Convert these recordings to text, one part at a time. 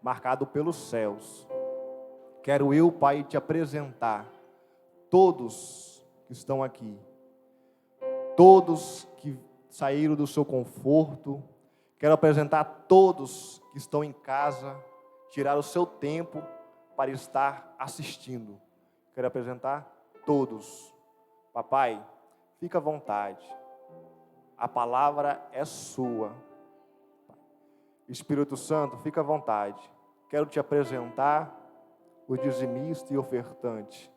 marcado pelos céus. Quero eu, Pai, te apresentar todos que estão aqui, todos que saíram do seu conforto. Quero apresentar todos que estão em casa, tiraram o seu tempo para estar assistindo. Quero apresentar todos. Papai, fica à vontade. A palavra é sua. Espírito Santo, fica à vontade. Quero te apresentar o dizimista e ofertante.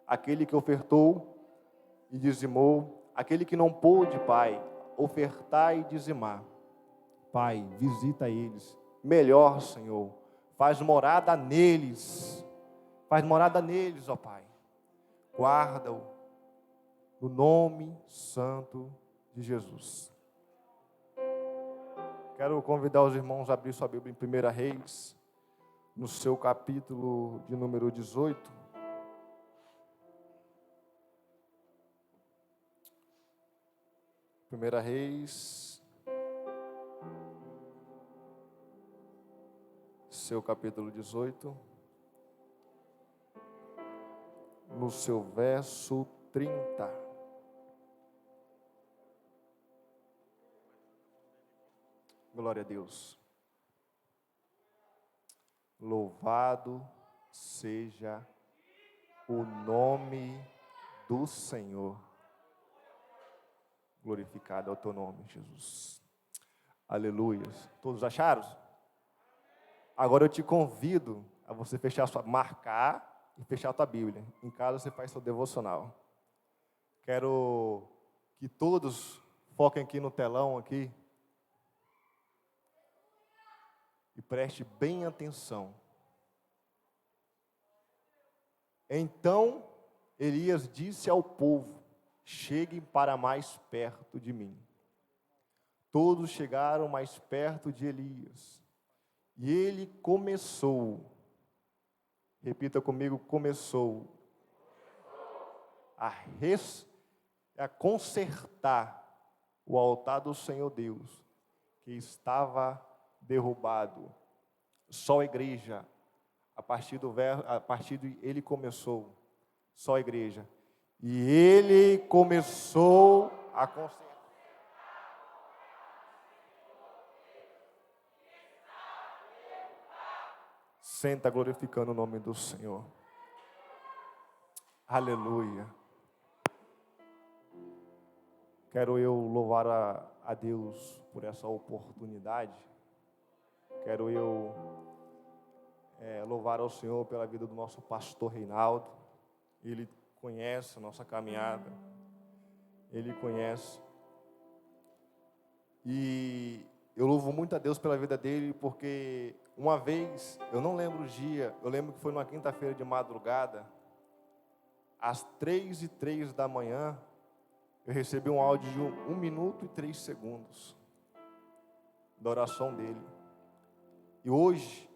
Aquele que ofertou e dizimou. Aquele que não pôde, Pai, ofertar e dizimar. Pai, visita eles. Melhor, Senhor, faz morada neles. Faz morada neles, ó Pai. Guarda-o no nome santo de Jesus. Quero convidar os irmãos a abrir sua Bíblia em 1 Reis, no seu capítulo de número 18. Primeira Reis, seu capítulo 18, no seu verso 30. Glória a Deus. Louvado seja o nome do Senhor. Glorificado é o teu nome, Jesus. Aleluia. Todos acharam? Agora eu te convido a você marcar e fechar a tua Bíblia. Em casa você faz seu devocional. Quero que todos foquem aqui no telão aqui. E preste bem atenção. Então Elias disse ao povo: cheguem para mais perto de mim. Todos chegaram mais perto de Elias. E ele começou. Repita comigo: começou. A consertar o altar do Senhor Deus, que estava derrubado. Só a igreja, a partir de ele começou, só a igreja. E ele começou a consertar. Senta glorificando o nome do Senhor. Aleluia. Quero eu louvar a Deus por essa oportunidade. Quero eu louvar ao Senhor pela vida do nosso pastor Reinaldo. Ele conhece a nossa caminhada. Ele conhece. E eu louvo muito a Deus pela vida dele, porque uma vez, eu não lembro o dia, eu lembro que foi numa quinta-feira de madrugada, às 3:03 da manhã, eu recebi um áudio de 1 minuto e 3 segundos da oração dele. E hoje,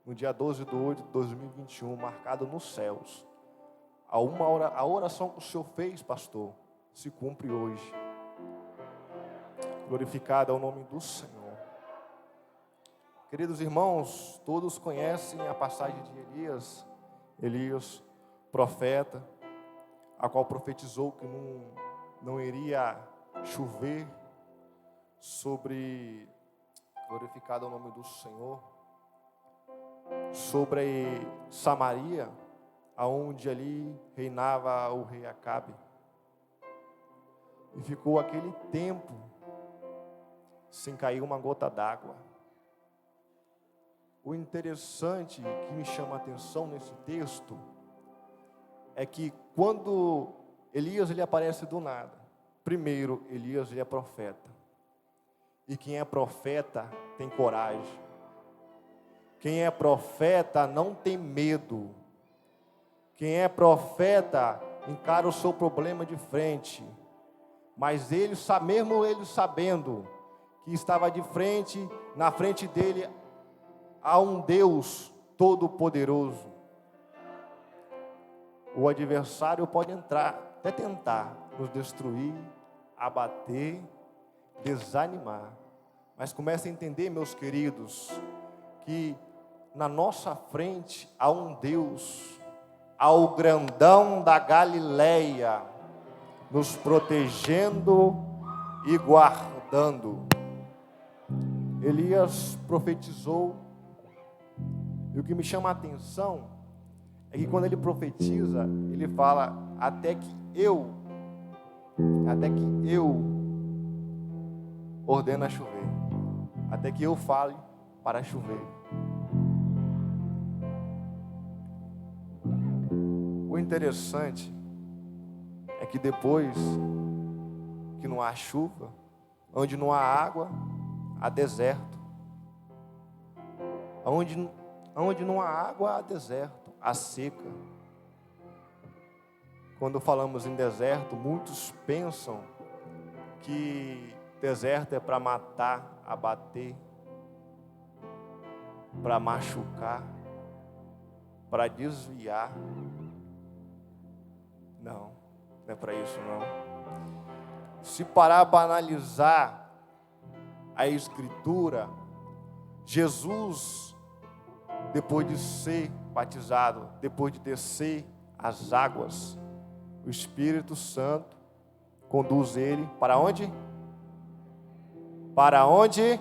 no dia 12/8 de 2021, marcado nos céus, a oração que o Senhor fez, pastor, se cumpre hoje. Glorificado é o nome do Senhor. Queridos irmãos, todos conhecem a passagem de Elias, profeta, a qual profetizou que não iria chover sobre, glorificado é o nome do Senhor, sobre Samaria, aonde ali reinava o rei Acabe. E ficou aquele tempo sem cair uma gota d'água. O interessante que me chama a atenção nesse texto é que quando Elias ele aparece do nada, primeiro, Elias ele é profeta. E quem é profeta tem coragem. Quem é profeta não tem medo. Quem é profeta encara o seu problema de frente. Mas mesmo ele sabendo que estava na frente dele há um Deus todo-poderoso. O adversário pode até tentar nos destruir, abater, desanimar. Mas comece a entender, meus queridos, que na nossa frente há um Deus, há o grandão da Galileia, nos protegendo e guardando. Elias profetizou, e o que me chama a atenção é que quando ele profetiza, ele fala, até que eu ordeno a chover, até que eu fale para chover. O interessante é que depois que não há chuva, onde não há água, há deserto. Onde não há água, há deserto, há seca. Quando falamos em deserto, muitos pensam que deserto é para matar, abater, para machucar, para desviar. Não é para isso não. Se parar para analisar a Escritura, Jesus, depois de ser batizado, depois de descer as águas, o Espírito Santo conduz ele para onde? Para onde?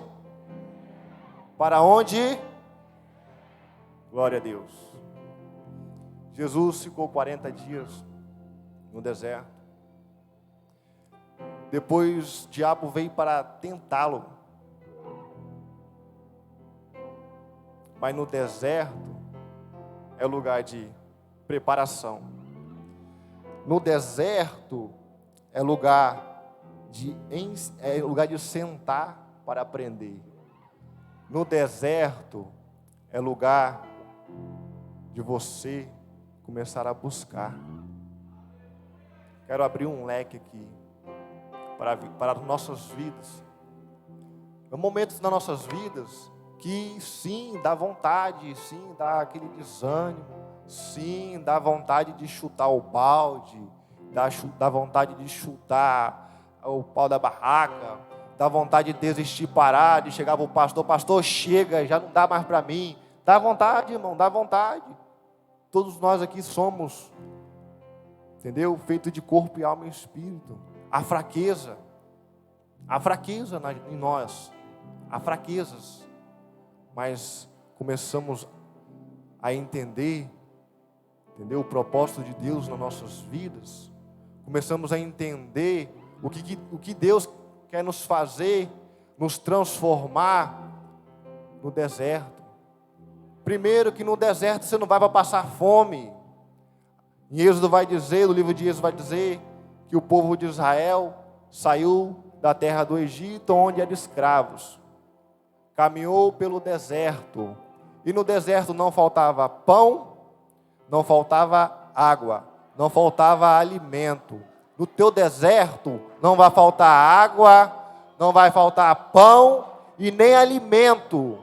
Para onde? Glória a Deus. Jesus ficou 40 dias no deserto. Depois o diabo veio para tentá-lo. Mas no deserto é lugar de preparação. No deserto é lugar de sentar para aprender. No deserto é lugar de você começar a buscar. Quero abrir um leque aqui para as nossas vidas. Há momentos nas nossas vidas que sim, dá vontade, sim, dá aquele desânimo, sim, dá vontade de chutar o balde, dá vontade de chutar o pau da barraca, dá vontade de desistir, parar, de chegar para o pastor, pastor, chega, já não dá mais para mim. Dá vontade, irmão, dá vontade. Todos nós aqui somos, entendeu? Feito de corpo e alma e espírito. Há fraqueza em nós, há fraquezas, mas começamos a entender, entendeu? O propósito de Deus nas nossas vidas, começamos a entender o que Deus quer nos fazer, nos transformar no deserto. Primeiro que no deserto você não vai para passar fome. Em Êxodo vai dizer, no livro de Êxodo vai dizer, que o povo de Israel saiu da terra do Egito, onde eram escravos. Caminhou pelo deserto. E no deserto não faltava pão, não faltava água, não faltava alimento. No teu deserto não vai faltar água, não vai faltar pão e nem alimento,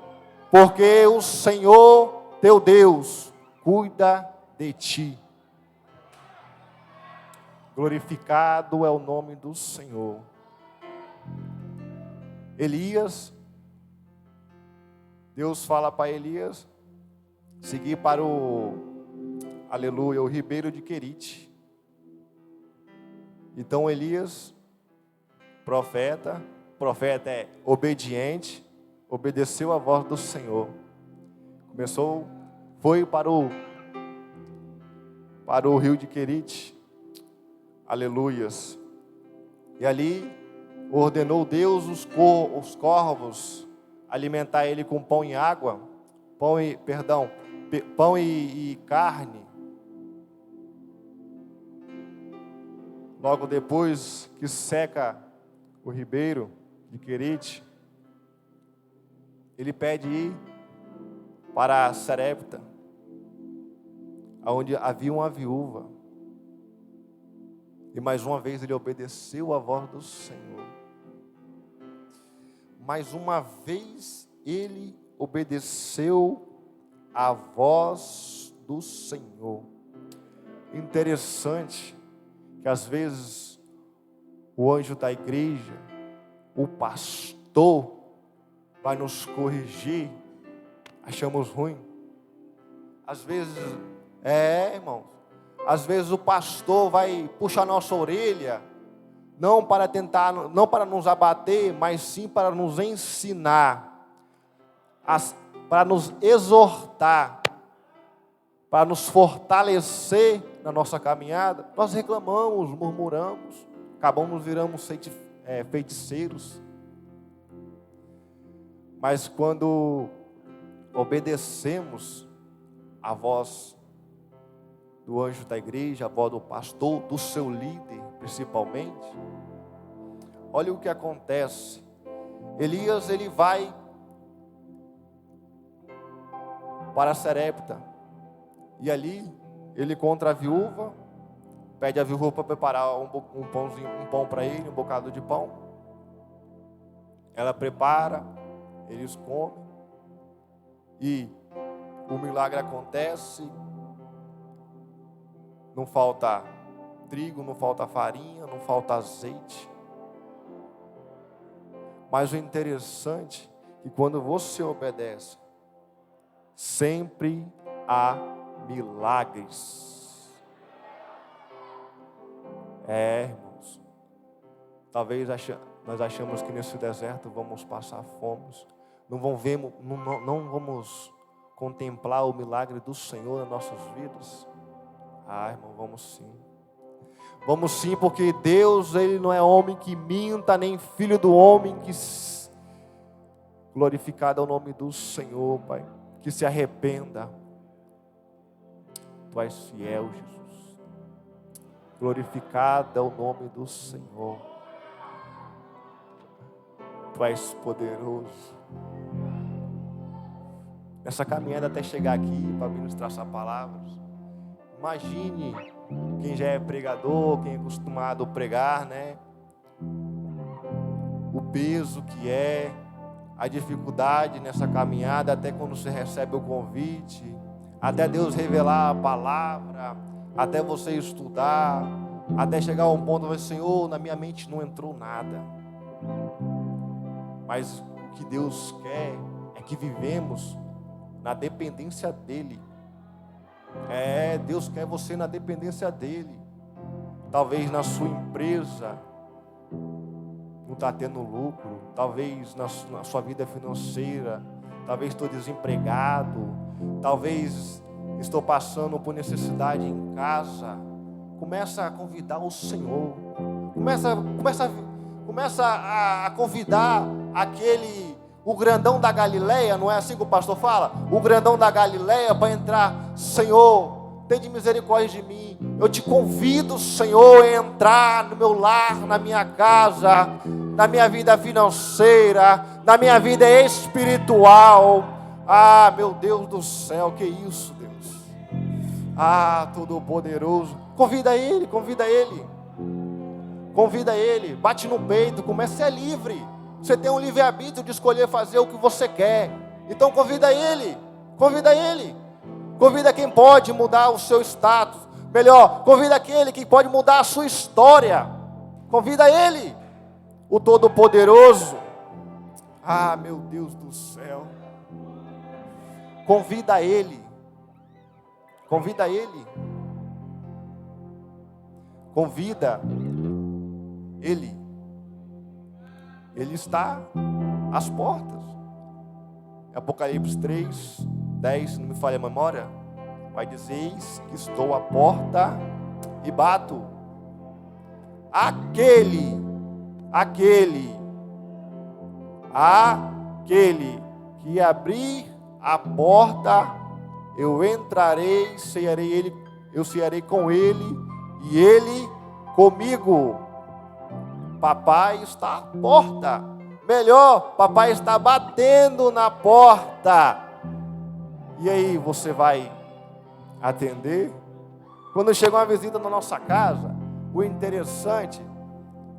porque o Senhor teu Deus cuida de ti. Glorificado é o nome do Senhor. Elias, Deus fala para Elias seguir para o ribeiro de Querite. Então Elias, profeta é obediente, obedeceu a voz do Senhor. Foi para o rio de Querite. Aleluias. E ali ordenou Deus os corvos alimentar ele com pão e água, pão e carne. Logo depois que seca o ribeiro de Querite, ele pede ir para Sarepta, onde havia uma viúva. E mais uma vez ele obedeceu a voz do Senhor. Mais uma vez ele obedeceu a voz do Senhor. Interessante que às vezes o anjo da igreja, o pastor, vai nos corrigir, achamos ruim, Às vezes, irmão, às vezes o pastor vai puxar nossa orelha, não para nos abater, mas sim para nos ensinar, para nos exortar, para nos fortalecer na nossa caminhada. Nós reclamamos, murmuramos, virando feiticeiros. Mas quando obedecemos a voz do anjo da igreja, a voz do pastor, do seu líder principalmente, olha o que acontece. Elias, ele vai para Sarepta, e ali ele encontra a viúva, pede a viúva para preparar um pão para ele, um bocado de pão. Ela prepara, eles comem, e o milagre acontece. Não falta trigo, não falta farinha, não falta azeite. Mas o interessante é que quando você obedece, sempre há milagres. Irmãos, talvez nós achamos que nesse deserto vamos passar fome, não vamos contemplar o milagre do Senhor nas nossas vidas. Irmão, vamos sim. Vamos sim, porque Deus, Ele não é homem que minta, nem filho do homem que... Glorificado é o nome do Senhor, Pai. Que se arrependa. Tu és fiel, Jesus. Glorificado é o nome do Senhor. Tu és poderoso. Nessa caminhada até chegar aqui para ministrar essa palavra, imagine quem já é pregador, quem é acostumado a pregar, né? O peso que é, a dificuldade nessa caminhada, até quando você recebe o convite, até Deus revelar a palavra, até você estudar, até chegar a um ponto onde, Senhor, na minha mente não entrou nada. Mas o que Deus quer é que vivemos na dependência dEle. Deus quer você na dependência dEle. Talvez na sua empresa não está tendo lucro, talvez na sua vida financeira, talvez estou desempregado, talvez estou passando por necessidade em casa. Começa a convidar o Senhor, começa a convidar o grandão da Galileia, não é assim que o pastor fala? O grandão da Galileia para entrar. Senhor, tem de misericórdia de mim. Eu te convido, Senhor, a entrar no meu lar, na minha casa, na minha vida financeira, na minha vida espiritual. Meu Deus do céu, que isso, Deus? Todo-Poderoso. Convida Ele. Convida Ele, bate no peito, comece a ser livre. Você tem um livre-arbítrio de escolher fazer o que você quer. Então convida Ele. Convida quem pode mudar o seu status. Melhor, convida aquele que pode mudar a sua história. Convida Ele, o Todo-Poderoso. Meu Deus do céu. Convida Ele. Convida Ele. Ele está às portas. Apocalipse 3, 10, se não me falha a memória, vai dizer: eis que estou à porta e bato. Aquele que abrir a porta, eu entrarei, eu cearei com ele e ele comigo. Papai está à porta. Melhor, papai está batendo na porta. E aí, você vai atender? Quando chega uma visita na nossa casa, o interessante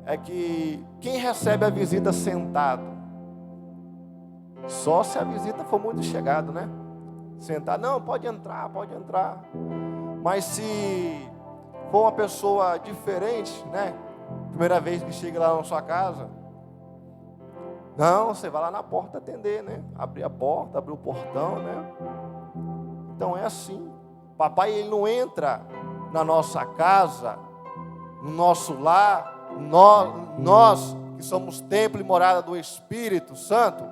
é que quem recebe a visita sentado? Só se a visita for muito chegada, né? Sentado, não, pode entrar. Mas se for uma pessoa diferente, né? Primeira vez que chega lá na sua casa, não, você vai lá na porta atender, né? Abrir a porta, abrir o portão, né? Então é assim. Papai, ele não entra na nossa casa, no nosso lar, nós que somos templo e morada do Espírito Santo,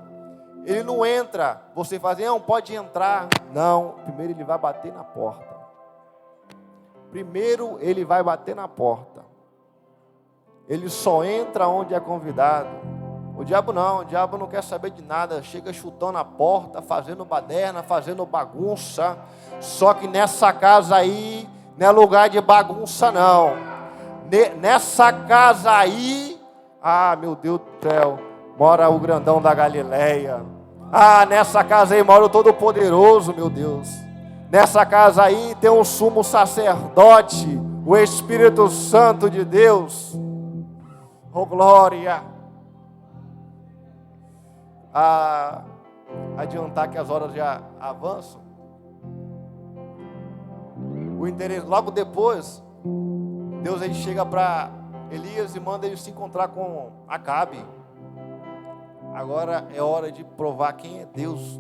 ele não entra, você faz, não, pode entrar. Não, primeiro ele vai bater na porta. Primeiro ele vai bater na porta. Ele só entra onde é convidado. O diabo não quer saber de nada, chega chutando a porta, fazendo baderna, fazendo bagunça. Só que nessa casa aí, não é lugar de bagunça não. Nessa casa aí, meu Deus do céu, mora o grandão da Galileia. Nessa casa aí mora o Todo-Poderoso, meu Deus. Nessa casa aí tem um sumo sacerdote, o Espírito Santo de Deus. Oh glória! Adiantar que as horas já avançam. O interesse, logo depois, Deus aí chega para Elias e manda ele se encontrar com Acabe. Agora é hora de provar quem é Deus.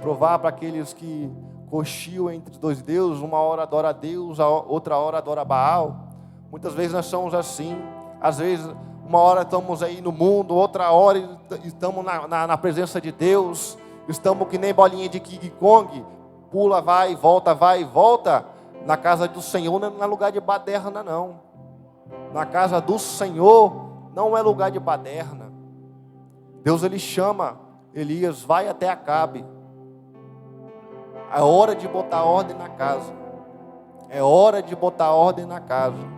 Provar para aqueles que cochiam entre dois deuses, uma hora adora a Deus, a outra hora adora Baal. Muitas vezes nós somos assim. Às vezes, uma hora estamos aí no mundo, outra hora estamos na presença de Deus. Estamos que nem bolinha de King Kong, pula, vai e volta. Na casa do Senhor não é lugar de baderna, não. Na casa do Senhor não é lugar de baderna. Deus, ele chama Elias, vai até Acabe. É hora de botar ordem na casa. É hora de botar ordem na casa.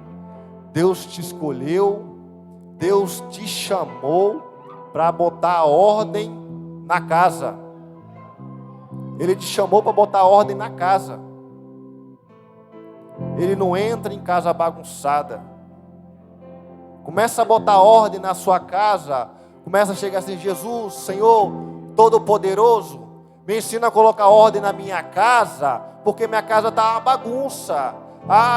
Deus te escolheu, Deus te chamou para botar ordem na casa. Ele te chamou para botar ordem na casa. Ele não entra em casa bagunçada. Começa a botar ordem na sua casa. Começa a chegar assim, Jesus, Senhor, Todo-Poderoso, me ensina a colocar ordem na minha casa, porque minha casa está uma bagunça.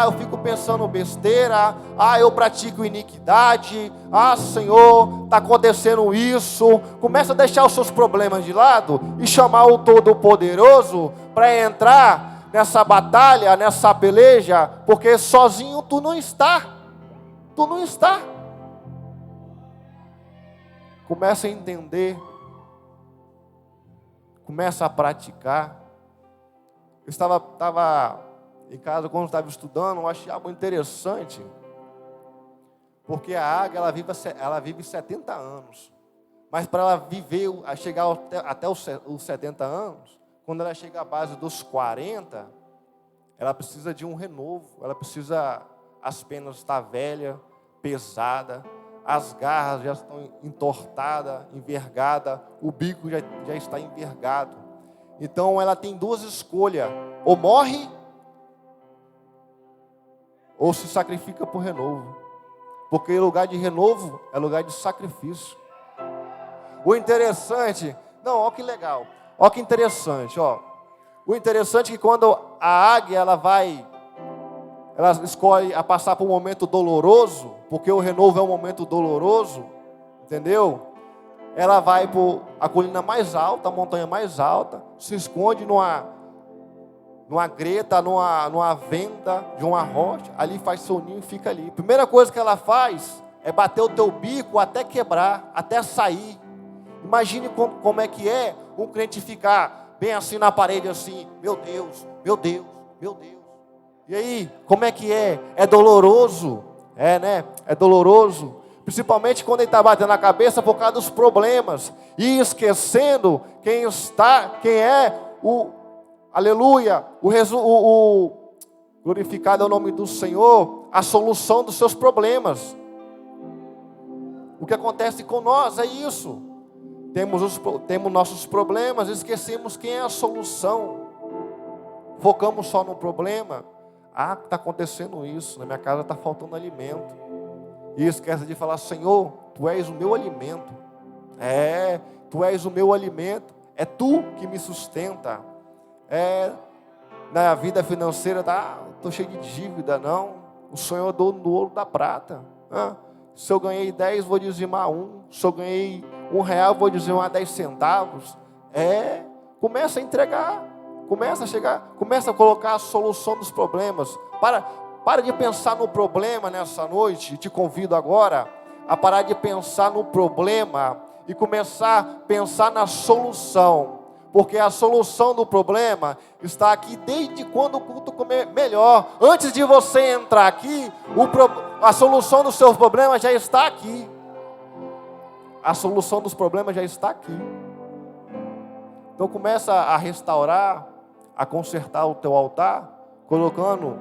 Eu fico pensando besteira. Eu pratico iniquidade. Senhor, está acontecendo isso. Começa a deixar os seus problemas de lado e chamar o Todo-Poderoso para entrar nessa batalha, nessa peleja, porque sozinho tu não está. Tu não está. Começa a entender. Começa a praticar. Eu estava em casa, quando eu estava estudando, eu achei algo interessante. Porque a águia, ela vive 70 anos. Mas para ela viver, chegar até os 70 anos, quando ela chega à base dos 40, ela precisa de um renovo. Ela precisa, as penas estão velhas, pesadas, as garras já estão entortadas, envergadas, o bico já está envergado. Então ela tem duas escolhas: ou morre, ou se sacrifica por renovo. Porque lugar de renovo é lugar de sacrifício. O interessante, olha que legal, olha que interessante, O interessante é que quando a águia ela escolhe a passar por um momento doloroso, porque o renovo é um momento doloroso, entendeu? Ela vai para a colina mais alta, a montanha mais alta, se esconde numa greta, numa venda de uma rocha, ali faz seu ninho e fica ali. Primeira coisa que ela faz é bater o teu bico até quebrar, até sair. Imagine como é que é um crente ficar bem assim na parede, assim, meu Deus, meu Deus, meu Deus. E aí, como é que é? É doloroso, né? É doloroso. Principalmente quando ele está batendo a cabeça por causa dos problemas e esquecendo quem é o aleluia, o glorificado é o nome do Senhor, a solução dos seus problemas. O que acontece com nós é isso. Temos nossos problemas, esquecemos quem é a solução. Focamos só no problema. Está acontecendo isso, na minha casa está faltando alimento. E esquece de falar, Senhor, Tu és o meu alimento. Tu és o meu alimento. É Tu que me sustenta. Na vida financeira, estou cheio de dívida, não. O Senhor é dono do ouro da prata. Se eu ganhei 10, vou dizimar 1. Se eu ganhei R$1, vou dizimar 10 centavos. Começa a entregar. Começa a colocar a solução dos problemas. Para de pensar no problema nessa noite. Te convido agora a parar de pensar no problema e começar a pensar na solução. Porque a solução do problema está aqui desde quando o culto comer melhor. Antes de você entrar aqui, a solução dos seus problemas já está aqui. A solução dos problemas já está aqui. Então começa a restaurar, a consertar o teu altar, colocando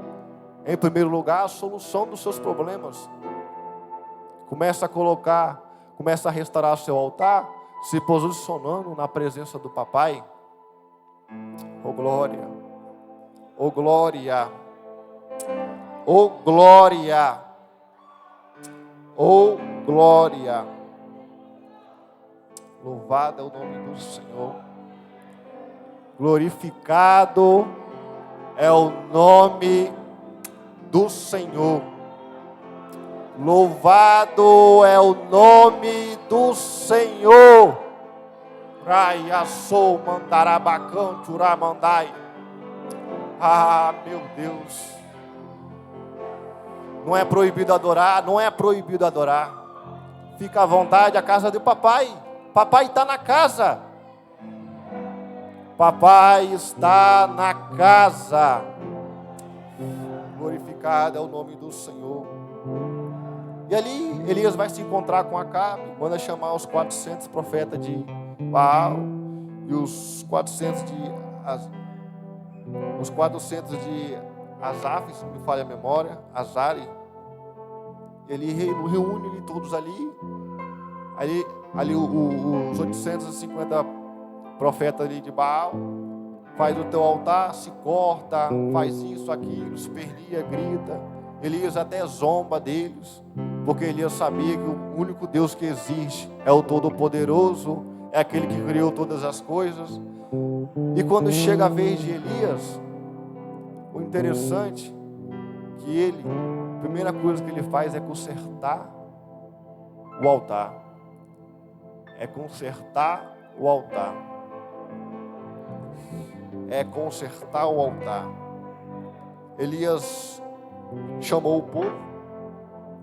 em primeiro lugar a solução dos seus problemas. Começa a restaurar o seu altar, se posicionando na presença do papai. Oh glória, oh glória, oh glória, oh glória. Louvado é o nome do Senhor. Glorificado é o nome do Senhor. Louvado é o nome do Senhor. Raia sou mandarabacan churamandai. Ah, meu Deus. Não é proibido adorar, não é proibido adorar. Fica à vontade, a casa do papai. Papai está na casa. Papai está na casa. Glorificado é o nome do Senhor. E ali Elias vai se encontrar com Acabe, manda chamar os 400 profetas de Baal e os 400 de Asaf, se não me falha a memória, Azari. Ele reúne todos ali os 850 profetas ali de Baal, faz o teu altar, se corta, faz isso, aquilo, esperneia, grita. Elias até zomba deles, porque Elias sabia que o único Deus que existe é o Todo-Poderoso, é aquele que criou todas as coisas. E quando chega a vez de Elias, o interessante é que a primeira coisa que ele faz é consertar o altar. É consertar o altar. É consertar o altar. Elias chamou o povo.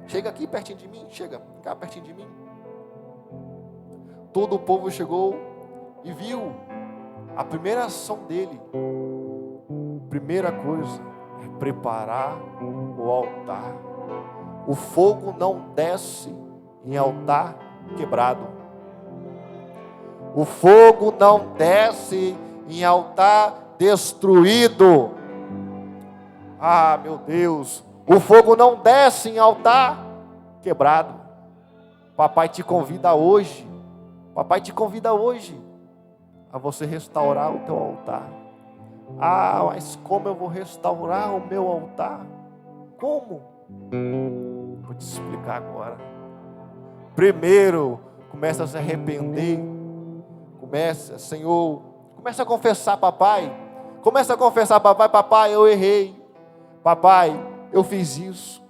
Chega aqui pertinho de mim, chega cá pertinho de mim. Todo o povo chegou e viu a primeira ação dele. Primeira coisa é preparar o altar. O fogo não desce em altar quebrado. O fogo não desce em altar destruído. Ah, meu Deus, o fogo não desce em altar quebrado. Papai te convida hoje a você restaurar o teu altar. Ah, mas como eu vou restaurar o meu altar? Como? Vou te explicar agora. Primeiro, começa a se arrepender. Senhor, começa a confessar, papai. Papai, eu errei. Papai, eu fiz isso.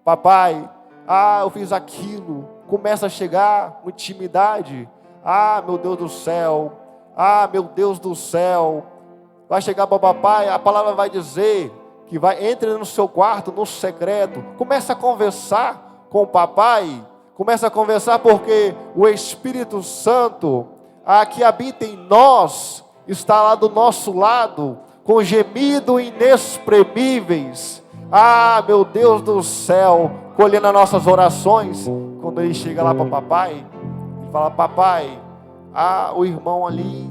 Papai, eu fiz aquilo. Começa a chegar com intimidade. Meu Deus do céu. Meu Deus do céu. Vai chegar para o papai, a palavra vai dizer que entre no seu quarto, no secreto. Começa a conversar com o papai. Começa a conversar porque o Espírito Santo, que habita em nós, está lá do nosso lado, com gemidos inexprimíveis. Meu Deus do céu, colhendo as nossas orações. Quando ele chega lá para o papai, ele fala: papai, o irmão ali,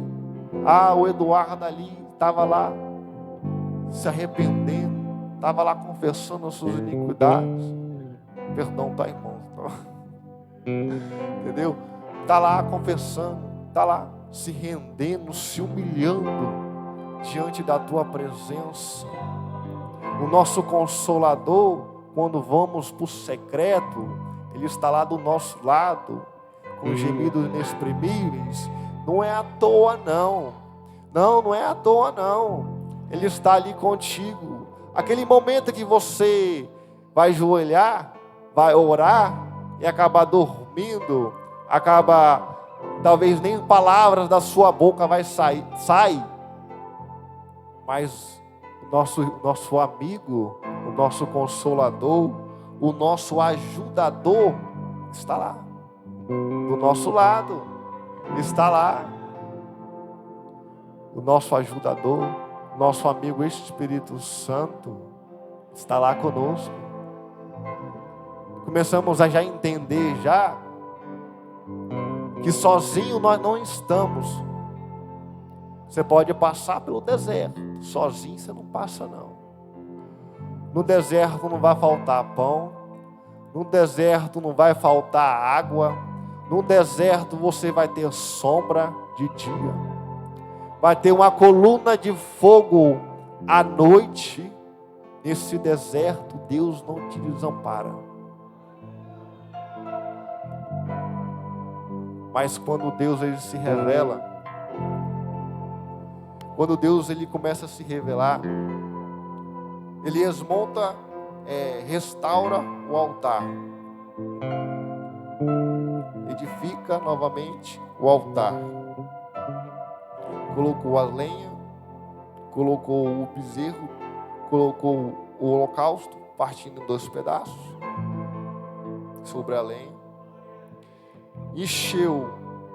o Eduardo ali, estava lá se arrependendo, estava lá confessando as suas iniquidades. Perdão, tá, irmão? Entendeu? Está lá confessando, está lá se rendendo, se humilhando diante da tua presença. O nosso Consolador, quando vamos para o secreto, Ele está lá do nosso lado, com gemidos inexprimíveis. Não é à toa, não. Não é à toa, não. Ele está ali contigo. Aquele momento que você vai ajoelhar, vai orar e acabar dormindo, talvez nem palavras da sua boca vai sair. Mas nosso amigo, o nosso consolador, o nosso ajudador está lá, do nosso lado, está lá. O nosso ajudador, nosso amigo Espírito Santo está lá conosco. Começamos a já entender que sozinho nós não estamos. Você pode passar pelo deserto, sozinho você não passa não. No deserto não vai faltar pão, no deserto não vai faltar água, no deserto você vai ter sombra de dia, vai ter uma coluna de fogo à noite. Nesse deserto Deus não te desampara. Mas quando Deus ele se revela, quando Deus ele começa a se revelar, Elias restaura o altar, edifica novamente o altar, colocou a lenha, colocou o bezerro, colocou o holocausto, partindo em 2 pedaços, sobre a lenha, encheu,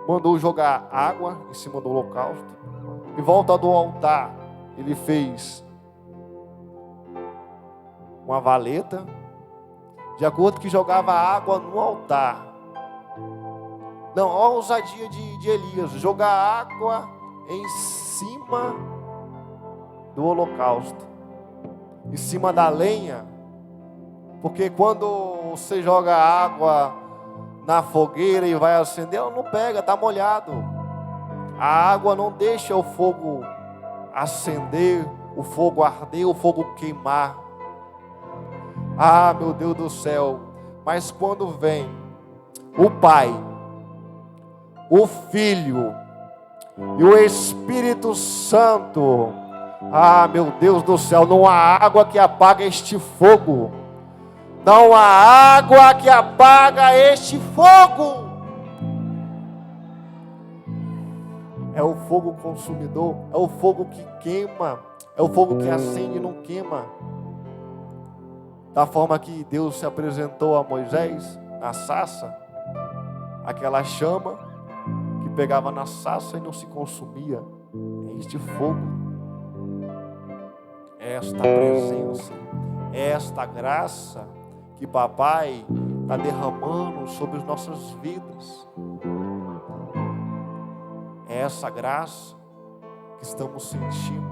mandou jogar água em cima do holocausto, em volta do altar ele fez uma valeta, de acordo que jogava água no altar. Não, olha a ousadia de Elias, jogar água em cima do holocausto, em cima da lenha, porque quando você joga água na fogueira e vai acender, ela não pega, está molhado. A água não deixa o fogo acender, o fogo arder, o fogo queimar. Ah, meu Deus do céu, mas quando vem o Pai, o Filho e o Espírito Santo, ah, meu Deus do céu, não há água que apaga este fogo. Não há água que apaga este fogo. É o fogo consumidor, é o fogo que queima, é o fogo que acende e não queima. Da forma que Deus se apresentou a Moisés na sarça, aquela chama que pegava na sarça e não se consumia. É este fogo, é esta presença, é esta graça que Papai está derramando sobre as nossas vidas. É essa graça que estamos sentindo,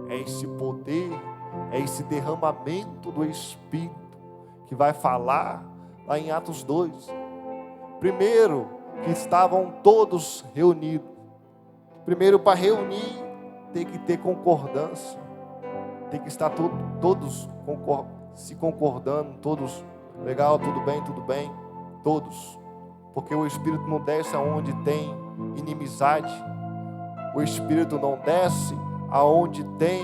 é esse poder, é esse derramamento do Espírito que vai falar lá em Atos 2. Primeiro, que estavam todos reunidos. Primeiro, para reunir, tem que ter concordância. Tem que estar todos se concordando, todos, legal, tudo bem, todos. Porque o Espírito não desce aonde tem inimizade. O Espírito não desce aonde tem,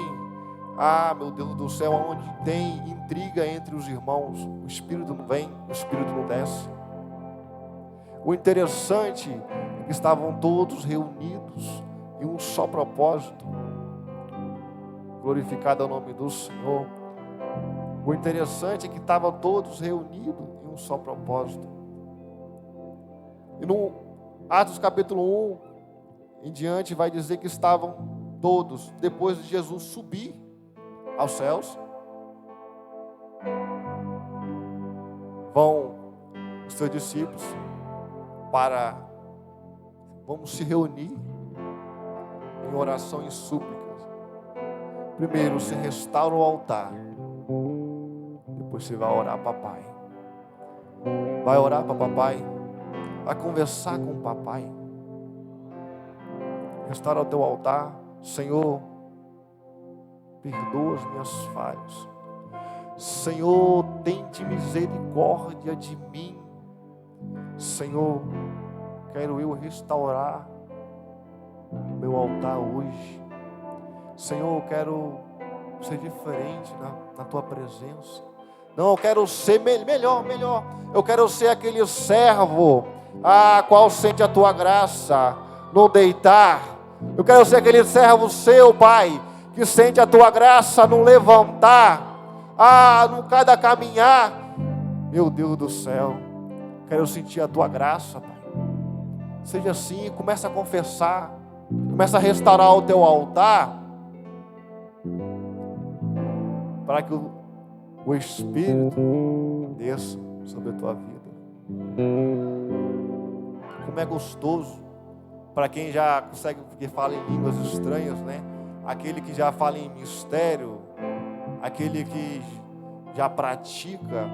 ah, meu Deus do céu, aonde tem intriga entre os irmãos. O Espírito não vem, o Espírito não desce. O interessante é que estavam todos reunidos em um só propósito. Glorificado é o nome do Senhor. O interessante é que estavam todos reunidos em um só propósito. E no Atos capítulo 1 em diante vai dizer que estavam todos, depois de Jesus subir aos céus, vão os seus discípulos vamos se reunir em oração e súplicas. Primeiro se restaura o altar, depois você vai orar para Papai. Vai orar para Papai, vai conversar com o Papai. Restaura o teu altar. Senhor, perdoa as minhas falhas. Senhor, tende misericórdia de mim. Senhor, quero eu restaurar o meu altar hoje. Senhor, eu quero ser diferente na tua presença. Não, eu quero ser melhor. Eu quero ser aquele servo, qual sente a tua graça no deitar, Eu quero ser aquele servo seu, Pai, que sente a tua graça no levantar, no cada caminhar. Meu Deus do céu, quero sentir a tua graça, Pai. Seja assim, começa a confessar, começa a restaurar o teu altar, para que o Espírito desça sobre a tua vida. Como é gostoso para quem já consegue, que fala em línguas estranhas, né? Aquele que já fala em mistério, aquele que já pratica,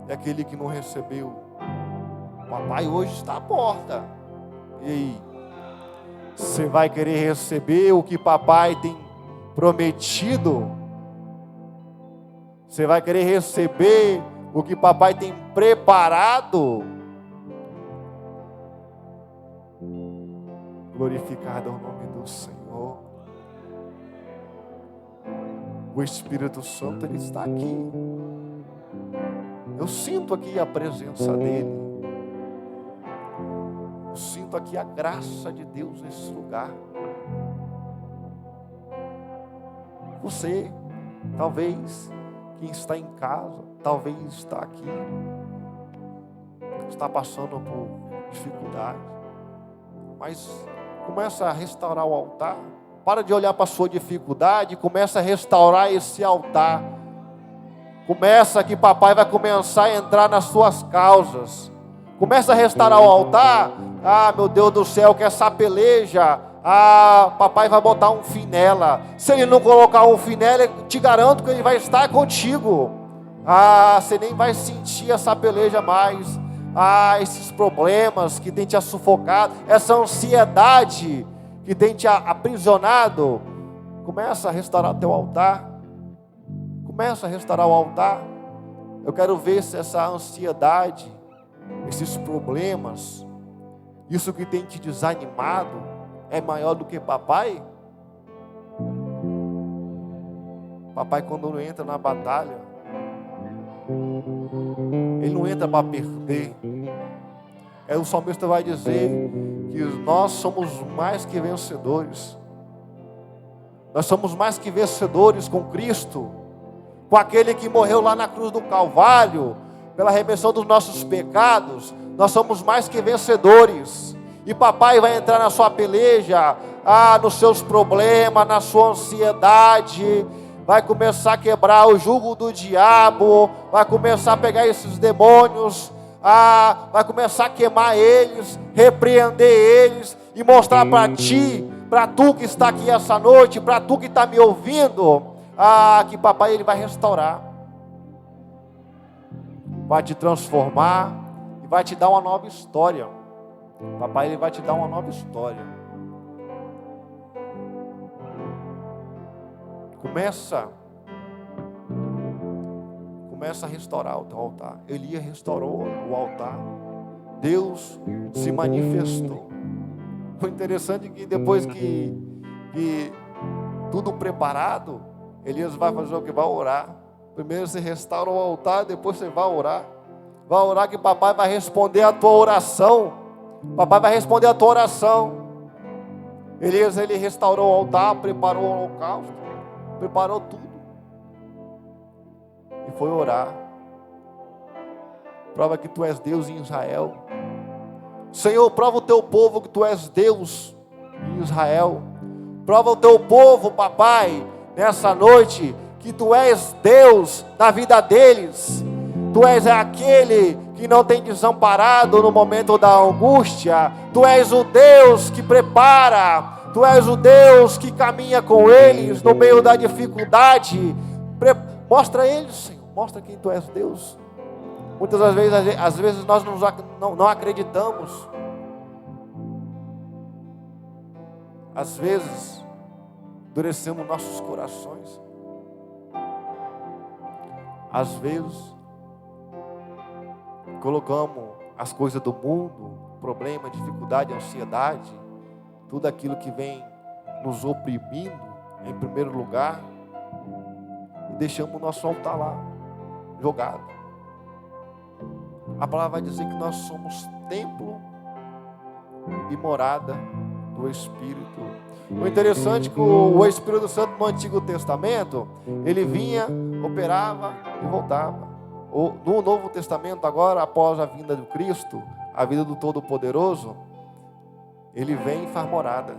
e aquele que não recebeu. O papai hoje está à porta. E aí? Você vai querer receber o que papai tem prometido? Você vai querer receber o que papai tem preparado? Glorificado é o nome do Senhor. O Espírito Santo, Ele está aqui. Eu sinto aqui a presença dEle. Eu sinto aqui a graça de Deus nesse lugar. Você, talvez, quem está em casa, talvez está aqui, está passando por dificuldade, mas começa a restaurar o altar. Para de olhar para a sua dificuldade, começa a restaurar esse altar. Começa que papai vai começar a entrar nas suas causas. Começa a restaurar o altar. Meu Deus do céu, que essa peleja, papai vai botar um fim nela. Se ele não colocar um fim nela, eu te garanto que ele vai estar contigo. Você nem vai sentir essa peleja mais. Esses problemas que tem te sufocado, essa ansiedade que tem te aprisionado. Começa a restaurar teu altar. Começa a restaurar o altar. Eu quero ver se essa ansiedade, esses problemas, isso que tem te desanimado, é maior do que papai. Papai, quando entra na batalha, ele não entra para perder. O salmista vai dizer que nós somos mais que vencedores. Nós somos mais que vencedores com Cristo, com aquele que morreu lá na cruz do Calvário, pela remissão dos nossos pecados. Nós somos mais que vencedores. E papai vai entrar na sua peleja, nos seus problemas, na sua ansiedade, vai começar a quebrar o jugo do diabo, vai começar a pegar esses demônios, vai começar a queimar eles, repreender eles e mostrar para ti, para tu que está aqui essa noite, para tu que está me ouvindo, que papai ele vai restaurar, vai te transformar e vai te dar uma nova história. Papai ele vai te dar uma nova história. Começa a restaurar o teu altar. Elias restaurou o altar. Deus se manifestou. Foi interessante que depois que tudo preparado, Elias vai fazer o que? Vai orar. Primeiro você restaura o altar, depois você vai orar. Vai orar que papai vai responder a tua oração. Papai vai responder a tua oração. Elias ele restaurou o altar, preparou o holocausto, preparou tudo e foi orar. Prova que tu és Deus em Israel. Senhor, prova o teu povo que tu és Deus em Israel. Prova o teu povo, papai, nessa noite, que tu és Deus na vida deles. Tu és aquele que não tem desamparado no momento da angústia. Tu és o Deus que prepara. Tu és o Deus que caminha com eles no meio da dificuldade. Mostra a eles, Senhor. Mostra quem tu és, Deus. Muitas das vezes, às vezes nós não acreditamos. Às vezes, endurecemos nossos corações. Às vezes, colocamos as coisas do mundo, problema, dificuldade, ansiedade, tudo aquilo que vem nos oprimindo em primeiro lugar, e deixamos o nosso altar lá, jogado. A palavra vai dizer que nós somos templo e morada do Espírito. O interessante é que o Espírito Santo no Antigo Testamento, ele vinha, operava e voltava. No Novo Testamento agora, após a vinda do Cristo, a vida do Todo-Poderoso, ele vem e faz morada.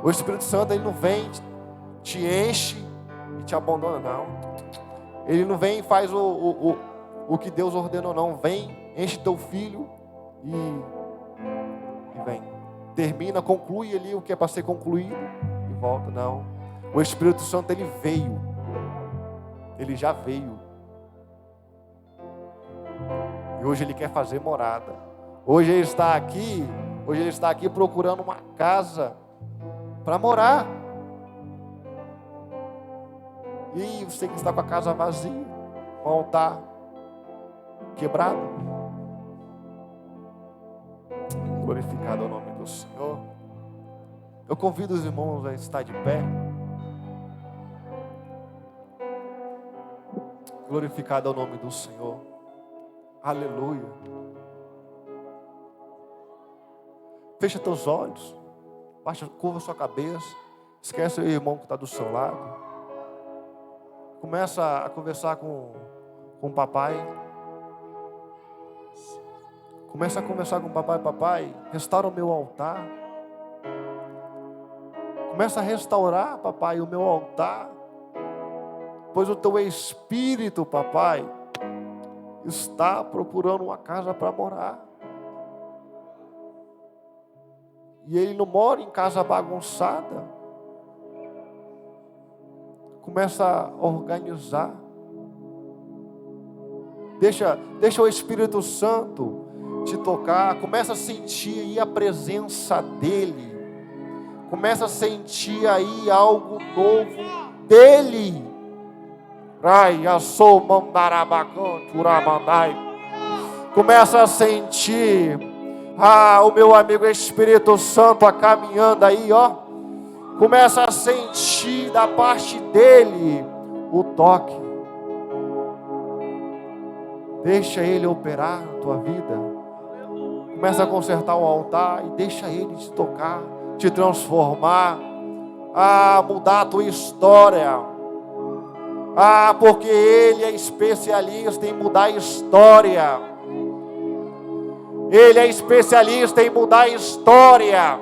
O Espírito Santo, ele não vem, te enche e te abandona, não. Ele não vem e faz o que Deus ordenou, não. Vem, enche teu filho e vem. Termina, conclui ali o que é para ser concluído e volta, não. O Espírito Santo, ele veio. Ele já veio. E hoje ele quer fazer morada. Hoje ele está aqui procurando uma casa para morar. E você que está com a casa vazia, com o altar quebrado. Glorificado é o nome do Senhor. Eu convido os irmãos a estar de pé. Glorificado é o nome do Senhor. Aleluia. Fecha teus olhos. Curva sua cabeça. Esquece o irmão que está do seu lado. Começa a conversar com o papai. Começa a conversar com o papai. Papai, restaura o meu altar. Começa a restaurar, papai, o meu altar. Pois o teu Espírito, papai, está procurando uma casa para morar. E ele não mora em casa bagunçada. Começa a organizar. Deixa o Espírito Santo te tocar. Começa a sentir aí a presença dele. Começa a sentir aí algo novo dele. Começa a sentir o meu amigo Espírito Santo caminhando aí, ó. Começa a sentir da parte dele o toque. Deixa ele operar na tua vida. Começa a consertar o altar e deixa ele te tocar, te transformar, mudar a tua história. Porque ele é especialista em mudar a história. Ele é especialista em mudar a história.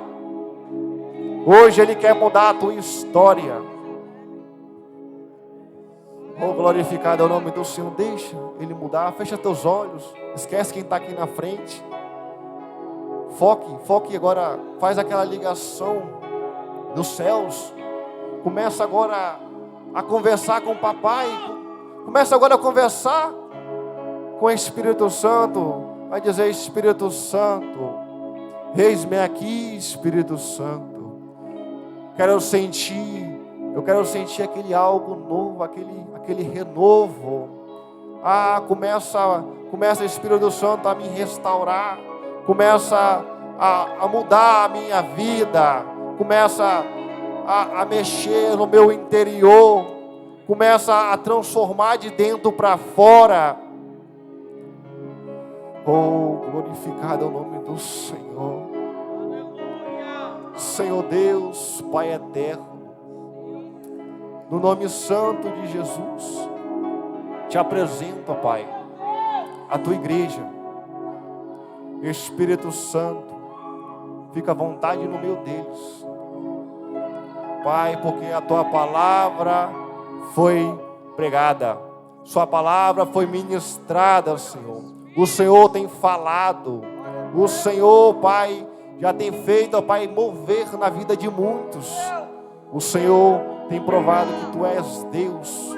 Hoje ele quer mudar a tua história. Oh, glorificado é o nome do Senhor. Deixa ele mudar. Fecha teus olhos. Esquece quem está aqui na frente. Foque agora. Faz aquela ligação dos céus. Começa agora a conversar com o papai. Começa agora a conversar com o Espírito Santo. Vai dizer: Espírito Santo, eis-me aqui, Espírito Santo. Eu quero sentir aquele algo novo, aquele renovo. Começa Espírito Santo a me restaurar. Começa a mudar a minha vida. Começa a mexer no meu interior. Começa a transformar de dentro para fora. Oh, glorificado é o nome do Senhor. Senhor Deus, Pai eterno, no nome santo de Jesus, te apresento, Pai, a tua igreja. Espírito Santo, fica à vontade no meio deles, Pai, porque a tua palavra foi pregada, sua palavra foi ministrada, Senhor. O Senhor tem falado, o Senhor, Pai, já tem feito, ó Pai, mover na vida de muitos. O Senhor tem provado que Tu és Deus.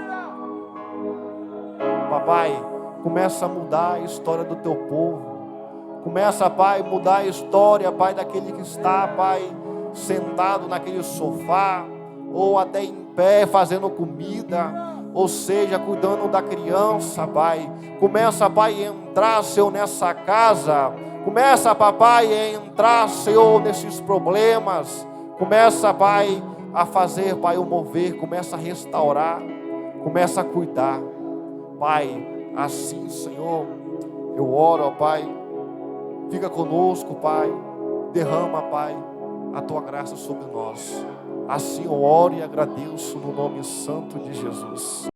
Papai, começa a mudar a história do Teu povo. Começa, Pai, mudar a história, Pai, daquele que está, Pai, sentado naquele sofá, ou até em pé, fazendo comida, ou seja, cuidando da criança, Pai. Começa, Pai, a entrar, Senhor, nessa casa. Começa, papai, a entrar, Senhor, nesses problemas. Começa, Pai, a fazer, Pai, o mover. Começa a restaurar. Começa a cuidar. Pai, assim, Senhor, eu oro, ó Pai. Fica conosco, Pai. derrama, Pai, a tua graça sobre nós. Assim eu oro e agradeço no nome santo de Jesus.